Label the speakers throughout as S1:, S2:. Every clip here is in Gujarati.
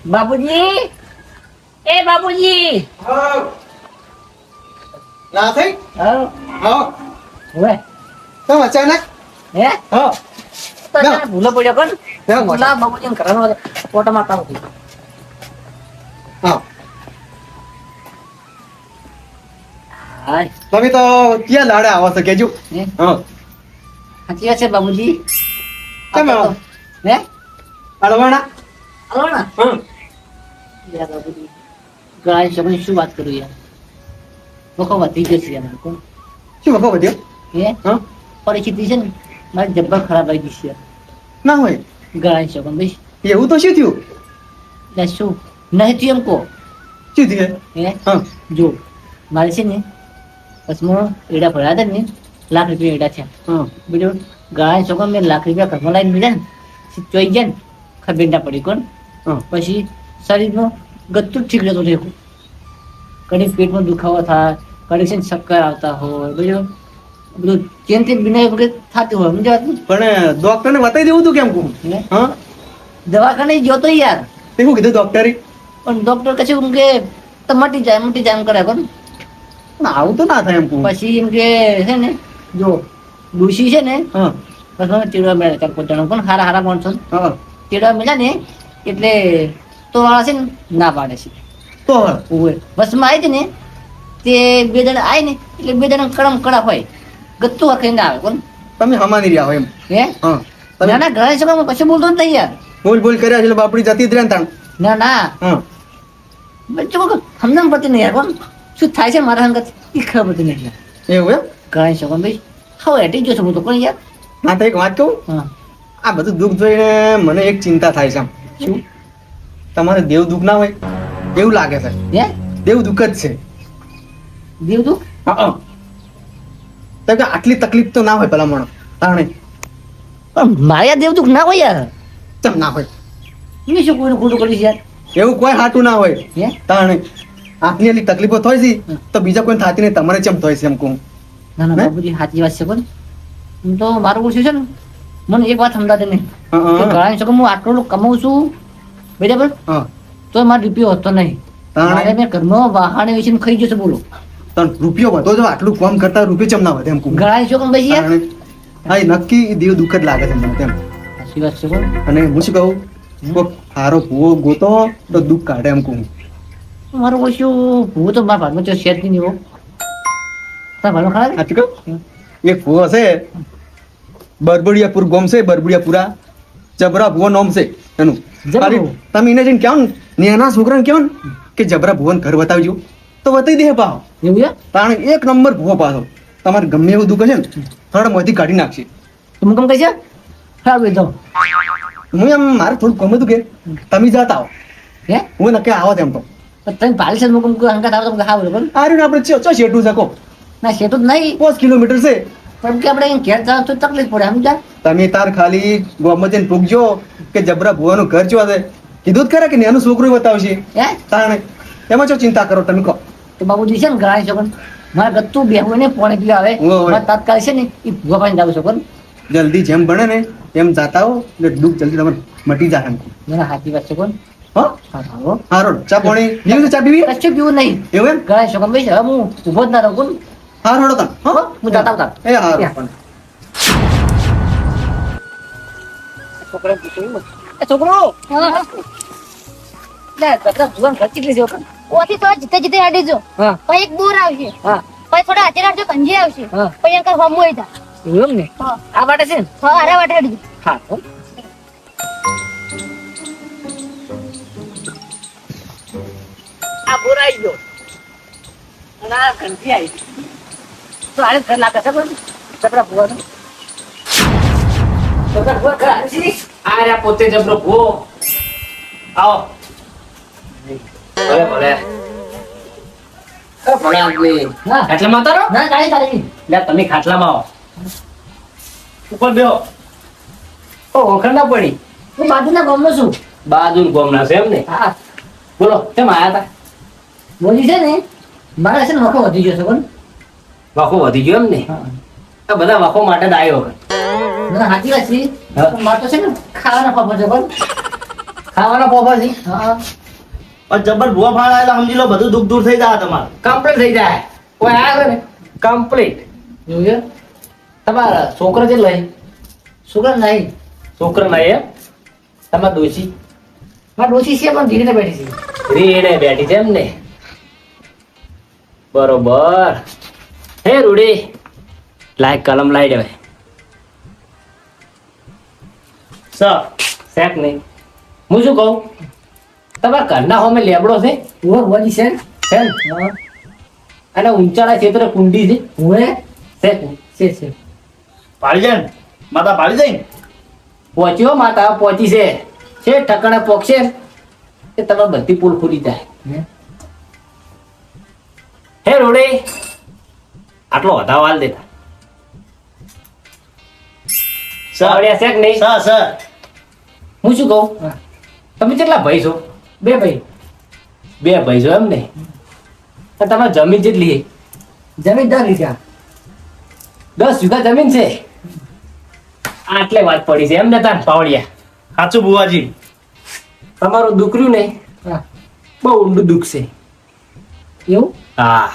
S1: બાબુજી, એ બાબુજી.
S2: હા ના થઈ
S1: હા
S2: હા
S1: હવે
S2: તો અચાનક
S1: હે
S2: હા
S1: તો તને ભૂલો પડ્યો કોણ
S2: ના,
S1: ભૂલા બાબુજી ઘરનો ફોટો મારતા હતી.
S2: હા
S1: હાય
S2: તમે તો ક્યાં લાડે આવો છો કેજો
S1: હે
S2: હા
S1: સાચી વાત છે બાબુજી.
S2: કેમ આવો?
S1: હે
S2: અડવાણા
S1: હલો ને
S2: હા
S1: યાર બાબુજી ગાય સમય શું વાત કરું યાર વખો વધી જશે યાર કોણ
S2: શું વખો વધ્યો
S1: હે
S2: હા
S1: પરિસ્થિતિ છે ને મારી જબ્બર ખરાબ આવી ગઈ છે યાર.
S2: ના હોય
S1: ગાય છે પણ ભાઈ
S2: એવું તો શું થયું
S1: એટલે શું નહીં થયું એમ કહો
S2: શું થયું
S1: હે
S2: હા
S1: જો મારે છે ને બસમાં એડા ભર્યા હતા ને લાખ રૂપિયા એડા થયા
S2: હા
S1: બીજું ગાય છોકરા મેં લાખ રૂપિયા ઘરમાં લાવીને મળ્યા ને ચોઈ ગયા ને ખબર ના પડી કોણ
S2: હા
S1: પછી શરીરનું ગત્તું જ ઠીક રહેતું રહેવું કડી પેટમાં દુખાવો થાય કડી છે ને ચક્કર આવતા હોય બીજું બધું ચેનથી બિના વગર થતું હોય સમજાય વાત
S2: પણ ડોક્ટરને બતાવી દેવું તું કેમ કહું
S1: ને
S2: હા
S1: દવાખાને ગયો તો યાર
S2: તે શું કીધું ડોક્ટરે
S1: પણ ડોક્ટર કશું એમ કે તો મટી જાય એમ કરે કોણ
S2: પણ આવું તો ના થાય એમ કહું
S1: પછી એમ કે છે ને જો ડુસી છે ને
S2: હા
S1: બસ મને ચીડવા મળ્યા ચાર પાંચ જણા પણ હારા માણસો ને
S2: હા
S1: ચીડવા મળ્યા ને એટલે તો વાળા છે ને ના પાડે છે
S2: તો હવે
S1: ઓવે બસમાં આવી હતી ને તે બે જણા આવી ને એટલે બે જણા કડમ કડા હોય ગત્તું આખી ના આવે કોણ
S2: તમે હમાની રહ્યા હોય એમ
S1: હે
S2: હા
S1: ના
S2: તમે
S1: ના ઘણા છોકરા કશું બોલતો જ નહીં યાર
S2: બોલ બોલ કર્યા છે એટલે બાપડી જતી જ રહે ને તાણ
S1: ના ના
S2: હા
S1: બચ્ચો સમજણ પડતી નહીં યાર કોણ શું થાય છે મારા સંગત એ ખબર પડતી નહીં યાર
S2: એવું એમ
S1: ઘણા છોકરા ભાઈ હવે એટી જશો હું તો કોણ યાર
S2: ના તો એક વાત કહું
S1: હા
S2: આ બધું દુઃખ જોઈને મને એક ચિંતા થાય છે આમ
S1: શું
S2: તમારે દેવ દુઃખ ના હોય એવું લાગે છે
S1: હે
S2: દેવ દુઃખ જ છે
S1: દેવ તું
S2: હા તો કે આટલી તકલીફ તો ના હોય ભલા માણસ તાણે
S1: પણ મારે યાર દેવ તું ના હોય યાર
S2: ચમ ના હોય
S1: મેં શું કોઈને ખોટું કરીશ યાર
S2: એવું કોઈ હાટું ના હોય
S1: હે
S2: તાણે આટલી આટલી તકલીફો થાય છે તો બીજા કોઈ થતી નહીં તમારે ચમ થાય છે એમ કહું
S1: ના ના
S2: હે?
S1: બાબુજી સાચી વાત છે પણ હું તો મારું ઓછું છે ને મને એક વાત સમજાતી નહીં
S2: હા, હા,
S1: કે
S2: હા.
S1: ઘણા છોકરા હું આટલું કમાઉં છું બરાબર
S2: હા
S1: તો મારો રૂપિયો હોતો નહીં
S2: તાણે?
S1: મારે મેં ઘરમાં વાહન વેચીને ખાઈ જશે બોલો
S2: તને રૂપિયો વધો જો આટલું કામ કરતા રૂપિયો ચમ ના વધે એમ કહું
S1: ઘણા છોકરા ભાઈ યાર
S2: તાણે? હા એ નક્કી દેવ દુઃખ જ લાગે છે મને તેમ
S1: સાચી વાત છે પણ
S2: અને હું શું કહું કોક હારો ભૂવો ગોતો તો દુઃખ કાઢે એમ કહું
S1: મારું ઓછું હું તો મારા ભાગમાં તો શેર નહીં હો તારા ભાગમાં ખરા છે?
S2: સાચું કહું એક ભૂવો છે બરબડિયાપુર ગોમ છે બરબડિયાપુરા જબરા ભુવો નોમ છે એનું
S1: જબરા
S2: ખાલી
S1: ભુવો?
S2: તમે એને જઈને કહો ને નાના છોકરાને કહો ને કે જબરા ભુવન ઘર બતાવજો તો બતાવી દે પાછો
S1: એવું છે
S2: તાણે એક નંબર ભૂવો પાછો તમારે ગમે એવું દુઃખ છે ને થડમાંથી કાઢી નાખશે
S1: તો હું કેમ કહી છે હા ભાઈ જાઉં
S2: હું એમ મારે થોડું ગમે હતું કે તમે જાતા આવો
S1: હે
S2: હું નક્કી આવો તેમ તો
S1: પણ તમે પાલી છે મુકમ કોઈ હંગાત આવો તો હા બોલો પણ
S2: આ રહ્યું ને આપણે ચો શેઠું શકો
S1: ના શેઠું જ નહીં
S2: 5 કિલોમીટર છે
S1: પણ કે આપણે ઘેર જાવ તો તકલીફ પડે સમજા
S2: તમે તાર ખાલી ગોમાં જઈને પૂછજો કે જબરા ભુવાનું ઘર ચો છે કીધું જ ખરા કે નાનું છોકરું બતાવશે
S1: હે
S2: તાણે એમાં શું ચિંતા કરો તમે કહો
S1: તો બાબુજી છે ને ઘણા છે પણ મારે ગત્તું બેહવું ને પોણે પીવા આવે
S2: હોય.
S1: મારે તાત્કાલિક છે ને એ ભૂવા પાણી જાવ છો પણ
S2: જલ્દી જેમ બને ને એમ જાતા હો એટલે દુઃખ જલ્દી તમારે મટી જાય એમ
S1: મને સાચી વાત છે પણ
S2: હો
S1: હા હો
S2: હારો ચા પાણી પીવું છે ચા પીવી
S1: કશું પીવું નહીં
S2: એવું એમ
S1: ઘણા છે ભાઈ હવે હું ઊભો જ ના રહું કોણ
S2: હારો હડો તને
S1: હો હું જાતા આવતા
S2: એ હારો
S1: છોકરા પૂછ્યું એ છોકરો લે ગત્રા ભુવન ઘર કેટલી છે
S3: ઓથી તો જીતે જીતે હાડી જો
S1: હા
S3: પછી એક બોર આવશે
S1: હા
S3: પછી થોડા હાથે રાખજો કંજી આવશે
S1: હા.
S3: પછી અંકર હમ હોય તા
S1: એવું એમ ને
S3: હા
S1: આ માટે છે ને
S3: હા હારા વાટે હાડી
S1: હા હો. આ બોર આવી ગયો અને આ ઘંટી આવી તો આને ઘર લાગે છે પણ છોકરા ભુવાનો છોકરા ભુવા ઘર આવે છે
S4: આ રહ્યા પોતે જબરો ભો આવો ભલે ભલે ભલે આગળ
S1: હા
S4: ખાટલામાં ઉતારો
S1: ના કાળી કાળી
S4: લે તમે ખાટલામાં આવો ઉપર બેહો
S1: ઓ ઓળખાણ ના પડી હું બાજુના ગામનો છું
S4: બહાદુર ગોમના છે એમ ને
S1: હા
S4: બોલો કેમ આયા હતા
S1: બોલી છે ને મારા છે ને વખો વધી ગયો છે પણ
S4: વાખો વધી ગયો એમ ને
S1: હા
S4: આ બધા વાખો માટે જ આવ્યો
S1: મને સાચી વાત છે
S4: હા.
S1: પણ મારે તો છે ને ખાવાના પાપડ છે પણ ખાવાના પોપરથી હા
S4: પણ જબર ભૂવા ફાળા એટલે સમજી લો બધું દુઃખ દૂર થઈ જાય તમારે.
S1: કમ્પ્લીટ થઈ જાય કોઈ આવ્યા ને
S4: કમ્પ્લીટ.
S1: જોયું તમારા છોકરો છે લઈ છોકરા નહીં
S4: છોકરા નહીં એમ
S1: તમારા ડોશી મારા ડોશી છે પણ ધીરે બેઠી છે
S4: રીને બેઠી છે એમ ને બરોબર. હે રૂડી લાય કલમ લાઈ દેવાય શેક નહીં. હું શું કહું તમારા ઘરના હોમે લેબડો છે
S1: ઉવા ઉવાજી છે ને?
S4: છે ને?
S1: હા
S4: અને ઊંચાળા ક્ષેત્રે કુંડી છે
S1: ઉવે
S4: છે
S1: છે
S2: પાડી જાય ને માતા પાડી જાય ને
S4: પહોંચ્યો માતા પહોંચી છે ઠકાણે પોકશે કે તમારે બધી પુલ ખુલી જાય.
S1: હે?
S4: હે રોડે આટલો વધાવ હાલ દેતા સાવડિયા શેક નહીં. હું શું કહું
S1: હા.
S4: તમે કેટલા ભાઈ છો?
S1: બે ભાઈ
S4: બે ભાઈ છો એમ ને? અને તમારે જમીન કેટલી છે?
S1: જમીન 10 વીઘા
S4: 10 વીઘા જમીન છે. આટલે વાત પડી છે એમ ને તાર પાવડિયા?
S2: સાચું બુવાજી.
S4: તમારું દુકર્યું ને
S1: હા
S4: બહુ ઊંડું દુઃખ છે.
S1: એવું
S4: હા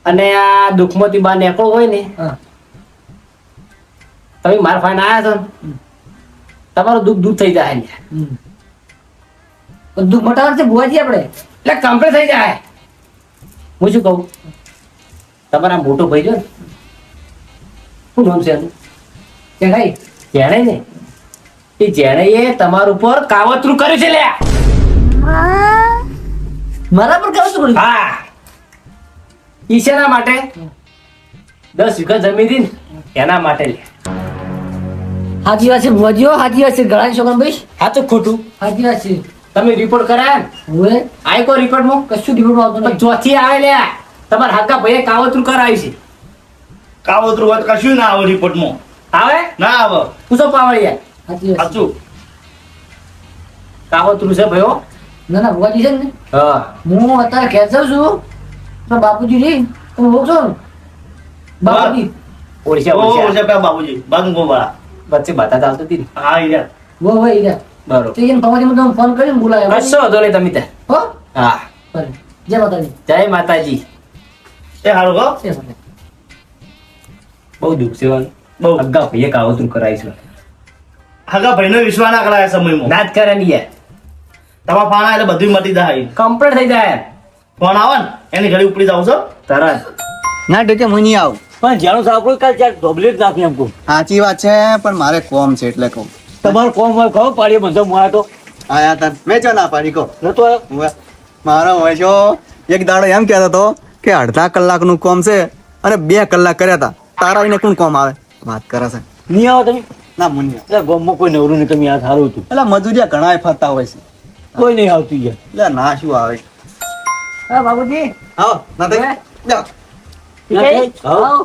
S4: અને આ દુઃખમાંથી બહાર નીકળવું હોય ને
S1: હા
S4: તમે માર ફાઈન આયા છો ને તમારું દુઃખ દૂર થઈ જાય ને.
S1: બધું મટાવવાનું છે બુવાજી આપણે
S4: એટલે કમ્પ્લીટ થઈ જાય. હું શું કહું તમારા મોટો ભાઈ જો ને શું નામ છે એનું?
S1: કે ભાઈ
S4: જેણે ને એ જેણે એ તમારા ઉપર કાવતરું કર્યું છે લ્યા.
S1: મારા પર કેવું શું કર્યું
S4: હા ઈશાના માટે 10 વીઘા જમીન હતી ને એના માટે લ્યા.
S1: સાચી વાત છે બુવાજી હો સાચી વાત છે ગળાની છોકરા ભાઈ
S4: સાચું ખોટું
S1: સાચી વાત છે
S4: તમે રિપોર્ટ કરાયા ને
S1: ઉવે
S4: આય કો રિપોર્ટમાં
S1: કશું ડિપોર્ટ આવતો
S4: પણ
S1: નહીં
S4: ચોથી આવે લ્યા તમારા હાકા ભાઈએ કાવતરું કરાવી છે.
S2: કાવતરું વાત કશું ના આવે રિપોર્ટમાં.
S4: આવે
S2: ના આવે.
S4: પૂછો પાવળિયા
S1: સાચી વાત છે.
S2: સાચું.
S4: કાવતરું છે ભાઈઓ.
S1: ના ના બુવાજી છે ને
S4: હા
S1: હું અત્યારે ઘેર જાઉં છું તો બાપુજી રે તમે ઓળખો ને બાપુજી
S4: ઓળખ્યા
S2: ઓ
S4: ઓળખ્યા
S2: છે પેલા બાબુજી બાજુ ગોવાળા.
S4: વચ્ચે બાતા ચાલતી હતી ને.
S2: હા યાર.
S1: વો ભાઈ રે
S4: બરોબર
S1: તો એને પવાજી મને ફોન કરીને બોલાયો
S4: કશો વાંધો નહીં તમે ત્યાં.
S1: હો
S4: હા
S1: ભલે. જય માતાજી
S4: જય માતાજી.
S2: એ હારું કહો.
S1: જય માતાજી
S4: બહુ દુઃખ છે વાલ.
S2: બહુ.
S4: અગ્ગા ભાઈએ કાવતરું કરાવીશું.
S2: હગા ભાઈનો વિશ્વાસ ના કરાય સમયમાં.
S4: ના જ કરે ને યાર.
S2: તમારા ફાણા એટલે બધું મટી જાય.
S4: કમ્પ્લીટ થઈ જાય
S2: ફોન આવે ને એની ઘડી ઉપડી જાવ છો.
S4: તરત.
S5: ના ડોકે હું નહીં આવું
S6: પણ જાણો સાંભળો કાલ ચાર ઢોબલી જ નાખી એમ કહું.
S5: સાચી વાત છે પણ મારે કોમ છે એટલે કહું
S6: તમારું કોમ હોય કહો પાડીએ બંધો હું આવ્યો
S5: આયા તાર મેં ચો ના પાડી કહો
S6: તો નતો આવ્યો.
S5: ઉવ્વ. મારો હોય છો એક દાડો એમ કહેતો હતો કે અડધા કલાકનું કોમ છે અને 2 કલાક કર્યા હતા તારા આવીને કોણ કોમ આવે વાત કરે છે
S6: નહીં આવો તમે
S5: ના મુનિયા
S6: એટલે ગામમાં કોઈ નવરું નહીં તમે આ સારું હતું
S5: એટલે મજૂરિયા ઘણા ફરતા હોય છે
S6: કોઈ નહીં આવતું યાર.
S5: એટલે ના શું આવે
S1: હા બાપુજી
S5: આવો ના તો જાઓ.
S6: ના થાય? હા.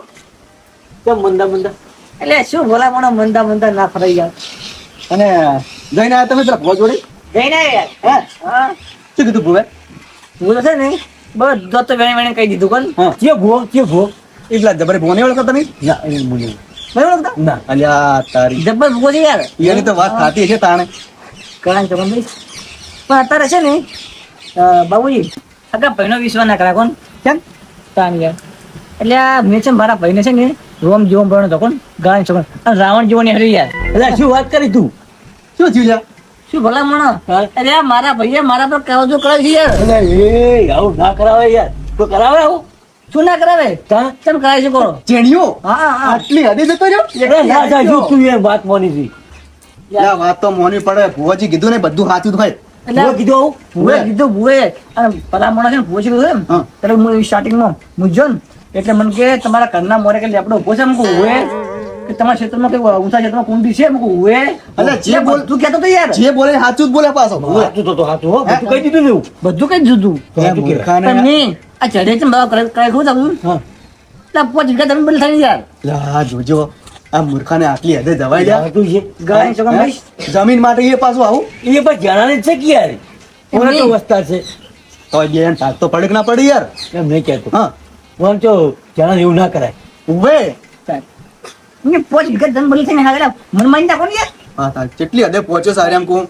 S6: કેમ મંદા મંદા
S1: એટલે શું ભલા મને મંદા મંદા ના ફરાઈ ગયા
S5: અને જઈને આયા તમે પેલા ભો જોડે
S1: જઈને યાર
S5: હે
S1: હા
S5: શું કીધું ભૂવે
S1: હું તો છે ને બધું તો વેણે વેણે કહી દીધું કોણ
S5: હા
S6: કે ભો
S5: એ પેલા જબરે ભોને ઓળખો તમે
S6: ના એ મુની
S1: બરાબર ઓળખતા
S6: ના
S5: અલ્યા તારી
S1: જબ્બર ભૂકો છે યાર
S5: એની તો વાત થતી છે તાણે
S1: કરાんતો પણ અત્યારે છે ને બાબુજી આગા ભાઈનો વિશ્વાસ ના કરા કોણ કેમ તાન યાર એટલે આ મેં છે ને મારા ભાઈને છે ને રોમ જીવન ભણો તો કોણ ગાય છોકરો અને રાવણ જીવન હરી યાર
S6: એટલે શું વાત કરી તું
S5: શું થયું લ્યા
S1: શું ભલા મણો અરે આ મારા ભાઈએ મારા પર કાવજો કરાવી છે યાર
S6: એટલે એ આવું ના કરાવે યાર તો કરાવે આવું
S1: શું ના કરાવે કેમ કરાવી છે કોણ
S5: ચેણીઓ
S1: હા હા
S5: આટલી હદે જતો રહ્યો
S6: એટલે ના જાય જો તું એ વાત મોની હતી
S5: યા વાત તો મોની પડે ભુવાજી કીધું ને બધું સાચું થાય
S1: એટલે
S6: ભૂએ કીધું આવું
S1: ભૂએ કીધું ભૂએ અને પેલા માણસ છે ને ભૂએ કીધું એમ
S5: હા.
S1: ત્યારે હું સ્ટાર્ટિંગમાં મૂંઝો ને એટલે મને કે તમારા ઘરના મોરે કે લેપડો ઉભો છે એમ કહું ભૂએ કે તમારા ક્ષેત્રમાં કઈ ઊંચા ક્ષેત્રમાં કુંડી છે એમ કહું ભૂએ
S5: અલે જે બોલ
S1: તું કહેતો તો યાર
S5: જે બોલે સાચું જ બોલે પાછો
S6: હાચું તો હાચું હો બધું કહી દીધું ને એવું
S1: બધું કઈ જુદું
S6: તો હાચું કહેવાય.
S5: મૂર્ખાને
S1: પણ નહીં આ ચડે છે ને બાબા કરાય ખરું તમે
S6: હા
S1: એટલે 5 વીઘા તમે બોલે થાય યાર
S5: લા જોજો આ મૂર્ખાને આટલી હદે જવાય લ્યા
S6: હાચું છે
S1: ગાય છોકરા ભાઈ
S5: જમીન માટે એ પાછું આવું
S6: એ પણ જાણાને જ છે કે યાર ઓને તો વસ્તા છે
S5: તો બેન તાક તો પડે કે ના પડે યાર
S6: એમ નહીં કહેતો
S5: હા
S6: પણ તો જાણાને એવું ના કરાય
S5: ઉભે
S1: ને 5 વીઘા તમે બોલે થાય ને હા મને માની નાખો ને યાર
S5: હા તાર કેટલી હદે પહોંચ્યો સારી એમ કહું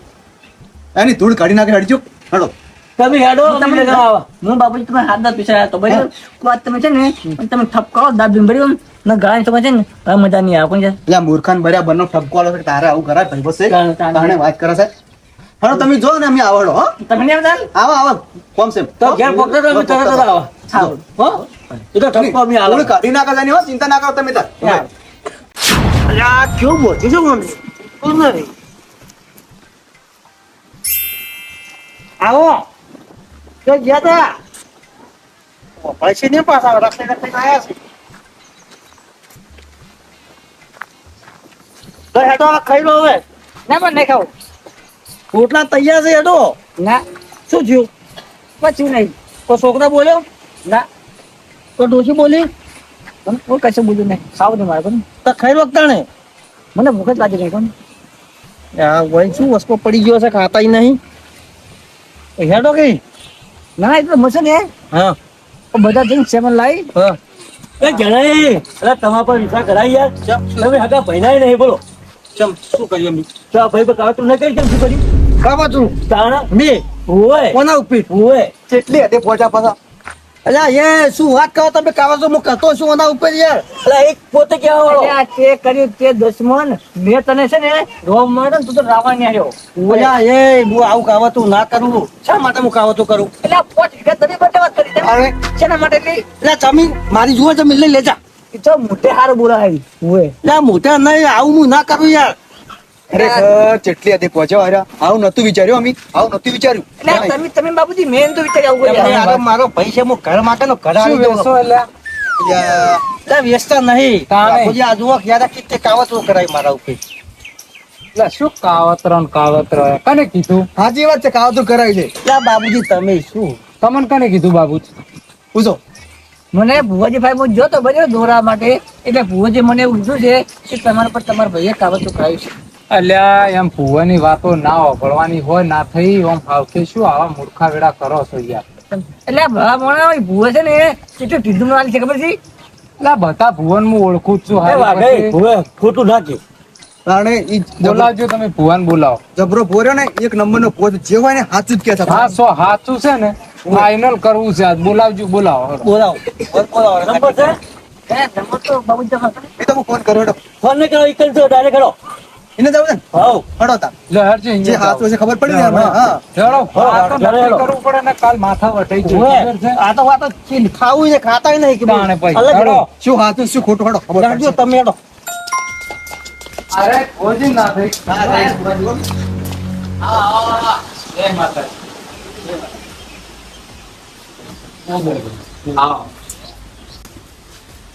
S5: એની ધૂળ કાઢી નાખે હડજો હડો
S6: તમે હેડો
S1: હું તમને હું બાબુજી તમે હાથ દાંત પીછા તો બરાબર તો આ તમે છે ને તમે ઠપકો દાબી બરાબર ને ગાળા તમે છે ને હવે મજા નહીં આવે કોણ છે
S5: એટલે મૂર્ખાન ભર્યા બંને ઠપકો આલો છે કે તારે આવું કરાય ભાઈ બસ
S1: તાણે
S5: વાત કરે છે હડો તમે જો ને અમે આવડો હો
S1: તમે નહીં આવતા
S5: આવો આવો કોમ છે
S6: તો ઘેર પકડો તો અમે તરત જ આવો
S1: હા
S6: હો એ તો ઠપકો અમે આલો
S5: ધૂળ કાઢી નાખે છે હો ચિંતા ના કરો તમે તાર
S6: અલ્યા કેવું બોલતી છો મને કોણ નથી આવો તો ગયા તા પૈસે નહીં પાછા રસ્તે રસ્તે આવ્યા છે તો હેડો આ ખાઈ લો હવે
S1: ના પણ નહીં ખાવું
S6: રોટલા તૈયાર છે હેડો
S1: ના
S6: શું થયું
S1: પછી નહીં
S6: તો છોકરા બોલ્યો
S1: ના
S6: તો ડોશી બોલી
S1: હું કશું બોલ્યું નહીં ખાવું નહીં મારે પણ
S6: તો ખાઈ લો તાણે
S1: મને ભૂખ જ લાગી નહીં કોણ
S6: આ વહી શું વસ્કો પડી ગયો છે ખાતાય નહીં હેડો કઈ
S1: ના એટલે મશે ને
S6: હા
S1: બધા જઈને સેવન લાવી
S6: હા એ જણાય એટલે તમારા પર વિચાર કરાય યાર તમે હગા ભૈનાય નહીં બોલો ચમ શું કર્યું અમે તો આ ભાઈ પર કાવતું ન કરી કેમ શું કર્યું કાવા તું તાણા મે ઓય કોના ઉપર ઓય
S5: કેટલી હદે પહોંચ્યા પાછા
S6: અલ્યા એ શું વાત કરો તમે કાવા તો હું કરતો છું ઓના ઉપર યાર એટલે એક પોતે કેવા વાળો
S1: આ તે કર્યું તે દુશ્મન મેં તને છે ને રોમ માર્યો ને તું તો રાવણ ને આવ્યો
S6: અલ્યા એ હું આવું કાવતું ના કરું શા માટે હું કાવતું કરું
S1: એટલે આ પોચ વીઘા તમે બટે વાત કરી તમે
S6: અરે
S1: શેના માટે એટલી
S6: એટલે જમીન મારી જુઓ જમીન લઈ લેજા
S1: એ તો મોટે હાર બોલાવી ઓય
S6: એટલે મોટા નહીં આવું હું ના કરું યાર
S5: ખરેખર કેટલી હદે પહોંચ્યા હાર્યા આવું નતું વિચાર્યું અમે આવું નતું વિચાર્યું
S1: એટલે તમે બાબુજી મેં તો વિચારી આવું
S6: એટલે
S1: કર્યું.
S6: યાર મારો પૈસા હું ઘર માટે નો ઘર આવી દઉં
S5: યા,
S6: એટલે વ્યસ્ત નહીં બાપુજી આ જુઓ ક્યારે કિતે કાવતો કરાય મારા ઉપર
S7: શું કાવતરણ કાવતર કને કીધું
S5: સાચી વાત છે કાવતું કરાય છે
S6: એટલે બાબુજી તમે શું
S7: તમને કને કીધું બાબુજી
S5: પૂછો
S1: મને ભુવાજી ભાઈ હું જોતો બરાબર દોરા માટે એટલે ભુવાજી મને એવું કીધું છે કે તમારા પર તમારા ભાઈએ કાવતું કરાવ્યું છે
S7: અલ્યા એમ ભુવાની વાતો ના વાપરવાની હોય ના થઈ આમ ફાવશે શું આવા મૂર્ખા વેડા કરો છો યાર
S1: એટલે આ ભલા મોણા ભુવા છે ને કેટલું ટીધું વાળી છે ખબર છે
S7: એટલે આ બધા ભુવન હું ઓળખું જ છું હારી પછી.
S6: હવે ખોટું નાખી
S5: તાણે ઈ
S7: બોલાવજો તમે ભુવન બોલાવો
S5: જબરો પોર્યો ને એક નંબર નો પોત જે હોય ને સાચું જ કે છે
S7: હા સો સાચું છે ને ફાઇનલ કરવું છે આજ બોલાવજો બોલાવો હેડો.
S6: બોલાવો નંબર છે
S1: હે નંબર તો બાબુજી તમારો
S5: એ તો હું ફોન કર્યો હેડો.
S6: ફોન નહીં કરો એકલ છો ડાયરેક્ટ કરો
S5: એને જવું છે ને
S6: હાઉ
S5: હડો તા
S7: લે હેડજો
S5: જે
S7: અહીંયા
S5: સાચું
S7: જાઓ.
S5: છે ખબર પડી ને હમણાં, હા
S7: હેડો આ તો
S6: હેડો,
S7: નક્કી
S6: હેડો.
S7: કરવું પડે ને કાલ માથા વટાઈ જાય ખબર છે?
S6: આ તો વાત જ છે ખાવું છે ખાતાય નહીં કે
S7: તાણે પછી.
S6: અલગ
S7: હેડો.
S5: શું સાચું શું ખોટું હડો ખબર
S6: રાખજો
S5: પડશે.
S6: તમે હેડો
S7: અરે ખોજી ના થઈ
S5: હા, right.
S7: જય માતા હા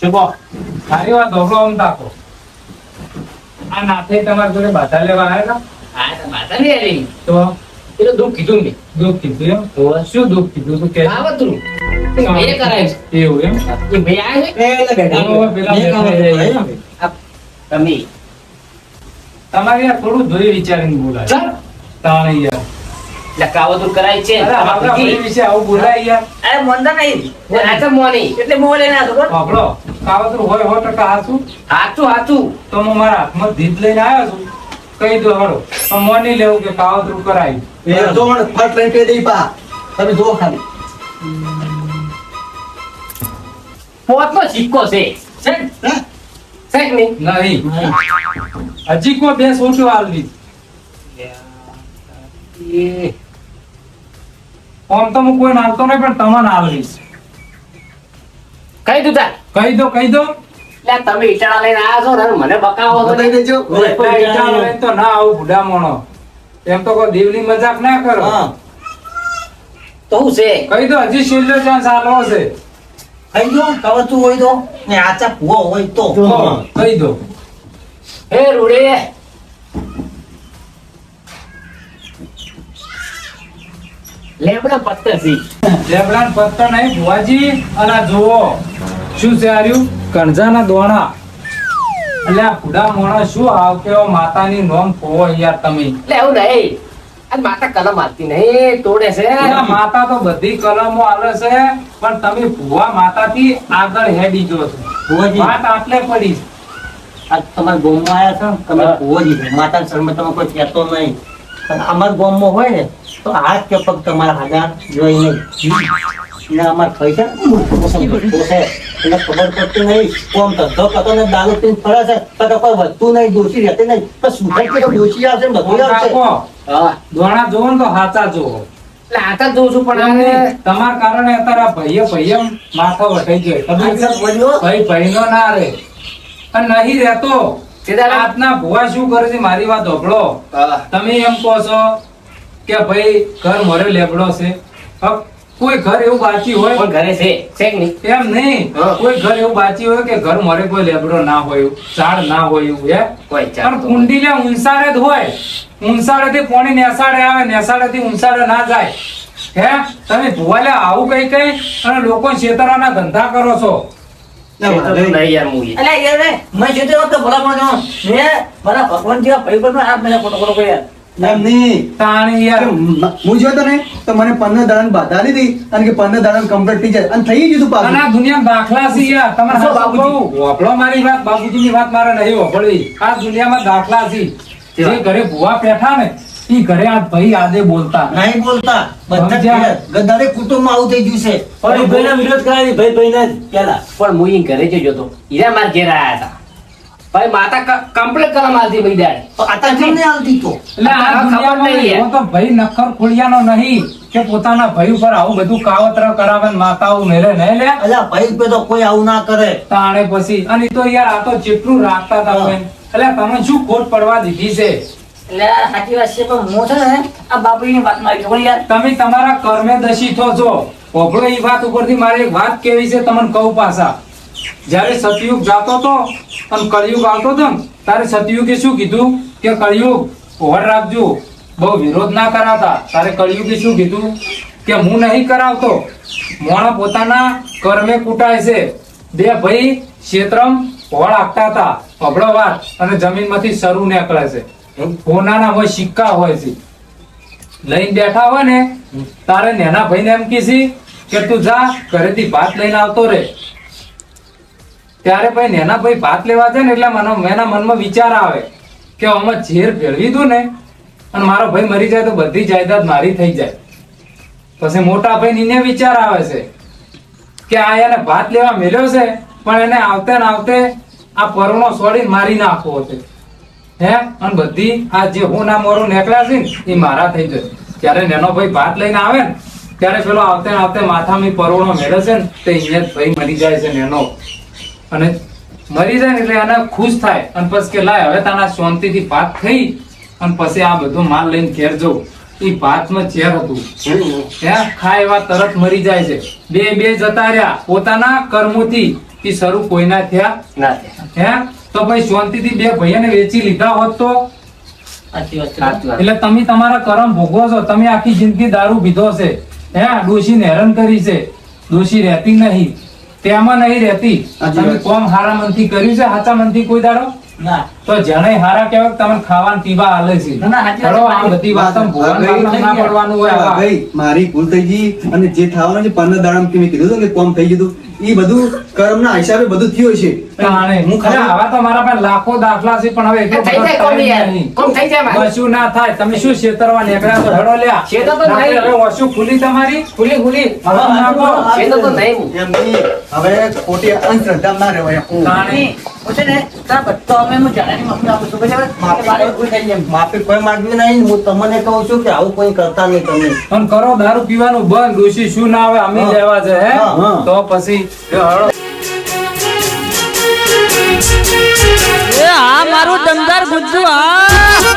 S4: શુભો
S7: સારી વાત ધોબળો આમ તાકો આ નાથે તમારા જોડે બાધા લેવા આવ્યા
S4: હા તો માતા નહીં આવી
S7: તો
S4: પેલું દુઃખ કીધું મેં
S7: દુઃખ કીધું એમ શું દુઃખ કીધું તું કે
S4: કાવતરું એ ભાઈએ કરાયું છે.
S7: એવું એમ
S4: એ ભાઈ આવ્યો છે
S7: પેલા બેઠા જાય.
S4: આ તમે
S7: તમારે યાર થોડું જોઈ વિચારીને બોલાય
S4: ચાલ
S7: તાણે યાર
S4: એટલે કાવતરું કરાય છે
S7: અરે આપણા ભાઈ વિશે આવું બોલાય યાર
S1: અરે મોંડા નહીં
S4: આ તો મોની
S1: એટલે મોં લઈને આવ્યો હતો
S7: આપણો કાવતરું હોય 100% હાચું
S4: હાચું હાચું
S7: તો હું મારા હાથમાં ધીત લઈને આવ્યો છું કહી દો હળો તો મોની લેવું કે કાવતરું કરાય
S5: એ જો મને ફટ લઈને કહી દઈ પા તમે જો ખાલી
S4: પોતનો સિક્કો છે છે ને? છે કે નહીં?
S7: નહીં હજી કોઈ બે સોટું આલવી આમ તો હું કોઈ નાલતો નહીં પણ તમને આલવીશ
S4: કહી દીધા
S7: કહી દો
S4: એટલે તમે ઈટાળા લઈને આવ્યા છો ને મને બકાવો છો
S5: બતાવી દેજો
S7: ના ઈટાળો લઈને તો ના આવું બુઢા મોણો એમ તો કોઈ દેવની મજાક ના કરો
S6: હા
S4: તો શું છે
S7: કહી દો હજી છેલ્લો ચાન્સ આલો છે
S6: ખાઈ દો કાવતું હોય તો ને આચા ભૂવો હોય તો
S7: કહી દો
S4: હે રૂડે લેબડા પત્તર છે
S7: લેબડાન પત્તા નહીં ભુવાજી અને આ જુઓ શું છે આર્યું કણજાના દોણા એટલે આ બુઢા મોણા શું આવકેવો માતાની નોમ ખોવો યાર તમે
S4: એટલે એવું નહીં આ માતા કલમ મારતી નહીં તોડે છે
S7: આ માતા તો બધી કલમો આલે છે પણ તમે ભુવા માતાથી આગળ હેડી જો છો
S6: ભુવાજી.
S7: વાત આટલે પડી છે.
S6: આ તમારા ગામમાં આયા છો ને, તમે ભૂવોજી છો. માતાના શરણમાં તમે કોઈ કહેતો નહીં અને અમારા ગામમાં હોય ને તો હાથ કે પગ તમારા હાજર જોઈ નહીં. ને અમારા પૈસા એને ખબર પડતી નહીં. કોમ ધંધો કરતો ને દારૂ પીને ફરે છે તો કોઈ વધતું નહીં, દોષી રહેતી નહીં. તો સુધાઈ કે દોષી આવશે ને બધું આવશે.
S7: કાકો, દોણા જોવો ને તો હાચા જોવો.
S4: એટલે આ તો જોઉં છું પણ
S7: એમને
S4: હવે
S7: તમારા કારણે અત્યારે આ ભાઈએ માથા વટાઈ ગયો. ખબર છે?
S6: બોલ્યો?
S7: ભાઈનો ના રે અને નહીં રહેતો.
S4: સીધા
S7: આજના ભુવા શું કરે છે મારી વાત હોભળો. તમે એમ કહો છો કે ભાઈ ઘર મોરે લેબડો છે. હવે કોઈ ઘર એવું બાકી હોય
S4: પણ ઘરે છે કે નહીં?
S7: એમ નહીં,
S4: હા.
S7: કોઈ ઘર એવું બાકી હોય કે ઘર મોરે કોઈ લેબડો ના હોય, ઝાડ ના હોય એવું હે.
S4: કોઈ ઝાડ
S7: પણ
S4: તો
S7: કુંડી લે ઊંસાડે જ હોય. ઊંસાડેથી પાણી નેસાડે આવે, નેસાડેથી ઊંસાડે ના જાય. હે તમે ભુવા લે આવું કઈ કઈ અને લોકો છેતરાના ધંધા કરો છો.
S4: એ તો તું નહીં યાર મૂવી.
S1: એટલે યાર રે, મેં જીત્યો હોત તો ભલા પણ જાઉં. મેં મારા ભગવાન જેવા ભાઈ પર આ મને ખોટો યાર.
S2: એમ નહીં
S7: તાણી યાર
S2: હું જોતો ને તો મને 15 દાડાની બાધા લીધી અને કે 15 દાડાનું કમ્પ્લીટ થઈ જાય અને થઈ ગયું તું
S7: અને
S2: પાછું.
S7: આ દુનિયામાં દાખલા છે યાર. તમારે
S1: શું
S7: હાચું
S1: બાબુજી?
S7: કહું, વાપરો મારી વાત, બાબુજીની વાત મારે નહીં વાપરવી. આ દુનિયામાં દાખલા છે. જે ઘરે ભુવા બેઠા ને ઈ ઘરે આ ભાઈ આદે બોલતા.
S6: નહીં બોલતા બધા
S7: સમજ્યા?
S6: જ દરેક કુટુંબમાં આવું થઈ ગયું છે.
S1: ભાઈ ભાઈના વિરોધ કરાવી, ભાઈ ભાઈને જ પહેલા.
S4: પણ હું ઈ ઘરે જજો તો હીરા માર ઘેર આયા હતા. ભાઈ માતા કમ્પ્લીટ કરવા માંગતી બધી દાડે.
S6: અત્યારે કેમ નહીં આવતી તો?
S7: એટલે આ
S4: ખબર
S7: દુનિયામાં
S4: નહીં
S7: એવો તો ભાઈ નખર ખોલિયાનો નહીં કે પોતાના ભાઈ ઉપર આવું બધું કાવતરા કરાવે ને માતાઓ મેલે નહીં લે.
S6: અલ્યા ભાઈ પે તો કોઈ આવું ના કરે.
S7: તાણે પછી અને ઈ તો યાર આ તો જેટલું રાખતા હતા
S6: હા.
S7: બેન. એટલે તમે શું ખોટ પડવા દીધી છે?
S1: એટલે આ સાચી વાત છે પણ હું છે ને આ બાપુજીની વાત મારી છું યાર.
S7: તમે તમારા કર્મે દશિત છો. ઓભળો એ વાત ઉપરથી મારે એક વાત કેવી છે તમને કહું પાછા. જ્યારે સતયુગ જાતો તો અને કળિયુગ આવતો હતો ને ત્યારે સતયુગે શું કીધું કે કળિયુગ હોડ રાખજો, બહુ વિરોધ ના કરાતા. ત્યારે કળિયુગે શું કીધું કે હું નહીં કરાવતો, મોણા પોતાના કર્મે કૂટાય છે. બે ભાઈ ક્ષેત્રમ હોડ આપતા હતા. ઓભળો વાત. અને જમીનમાંથી સરુ નીકળે છે, સોનાના હોય, સિક્કા હોય છે. લઈને બેઠા હોય ને તારે નેના ભાઈને એમ કીધી કે તું જા ઘરેથી ભાત લઈને આવતો રે. ત્યારે ભાઈ નેના ભાઈ ભાત લેવા જાય ને એટલે એના મનમાં વિચાર આવે કે આમાં ઝેર ભેળવી દઉં ને અને મારો ભાઈ મરી જાય તો બધી જાયદાદ મારી થઈ જાય. પછી મોટા ભાઈ ને વિચાર આવે છે કે આ એને ભાત લેવા મેલ્યો છે પણ એને આવતે ને આવતે આ પરુણો છોડીને મારી નાખવો છે. હે અને બધી આ જે હું ના મોરું નીકળ્યા છે ને એ મારા થઈ જશે. ત્યારે નેનો ભાઈ ભાત લઈને આવે ને ત્યારે પેલો આવતે ને આવતે માથામાં પરોણો મેળે છે ને તે અહીંયા જ ભાઈ મરી જાય છે નેનો. અને મરી જાય ને એટલે એને ખુશ થાય અને પછી કે લાય હવે તારા શાંતિથી ભાત થઈ અને પછી આ બધો માલ લઈને ઘેર જવું. એ ભાતમાં ઝેર હતું. હે ખાય એવા તરત મરી જાય છે. બે જતા રહ્યા પોતાના કર્મોથી. એ શરૂ કોઈના થયા
S4: ના થાય.
S7: હે તો ભાઈ શાંતિથી બે ભાઈને વેચી લીધા હોત તો.
S1: સાચી વાત છે.
S4: સાચું વાત.
S7: એટલે તમે તમારા કર્મ ભોગવો છો. તમે આખી જિંદગી દારૂ પીધો છે. હે ડોશીને હેરાન કરી છે. ડોશી રહેતી નહીં, તેમાં નહીં રહેતી.
S2: સાચી
S7: તમે
S2: વાત.
S7: કોમ હારા મનથી કર્યું છે, સાચા મનથી કોઈ દાડો
S1: ના
S7: તો જણે હારા કહેવાય તમને ખાવા ને પીવા હાલે છે.
S1: ના, ના, સાચી વાત.
S7: બરો, આ બધી વાતો ભગવાન ના પડવાનું હોય આવા.
S2: ભાઈ મારી ભૂલ થઈ ગઈ અને જે થવાનું છે 15 દાડામાં કે મેં કીધું હતું કે કોમ થઈ ગયું એ બધું કર્મના હિસાબે બધું થયું છે.
S7: તાણે.
S2: હું
S7: અરે
S2: ખાલી
S7: આવા તો મારા પાસે લાખો દાખલા છે પણ હવે એટલો
S4: થઈ
S7: બધો
S4: જાય કોમ
S7: time
S4: યાર.
S7: નહીં.
S4: કોમ થઈ જાય મારે.
S7: કશું ના થાય. તમે શું છેતરવા નીકળ્યા તો હેડો લ્યા.
S4: છેતર તો નહીં.
S7: હવે ઓછું ખુલી તમારી
S4: ખુલી
S7: હવે નાખો.
S4: એ તો નહીં હું.
S2: એમ નહીં હવે ખોટી અંધશ્રદ્ધા ના રહેવાય.
S7: તાણે.
S1: હું છે ને તારા બધો અમે હું જાણ્યાની માફી આપું છું બરાબર? કે મારે ભૂલ થઈ ગઈ એમ.
S6: માફી કોઈ માંગવી નહીં. હું તમને કહું છું કે આવું કોઈ કરતા નહીં તમે.
S7: પણ કરો દારૂ પીવાનું બંધ. ડોશી શું ના આવે અમે
S6: હા.
S7: લેવા છે હે
S2: હા.
S7: તો પછી હેડો.
S8: એ આ મારું દમદાર ગુજ્જુ આ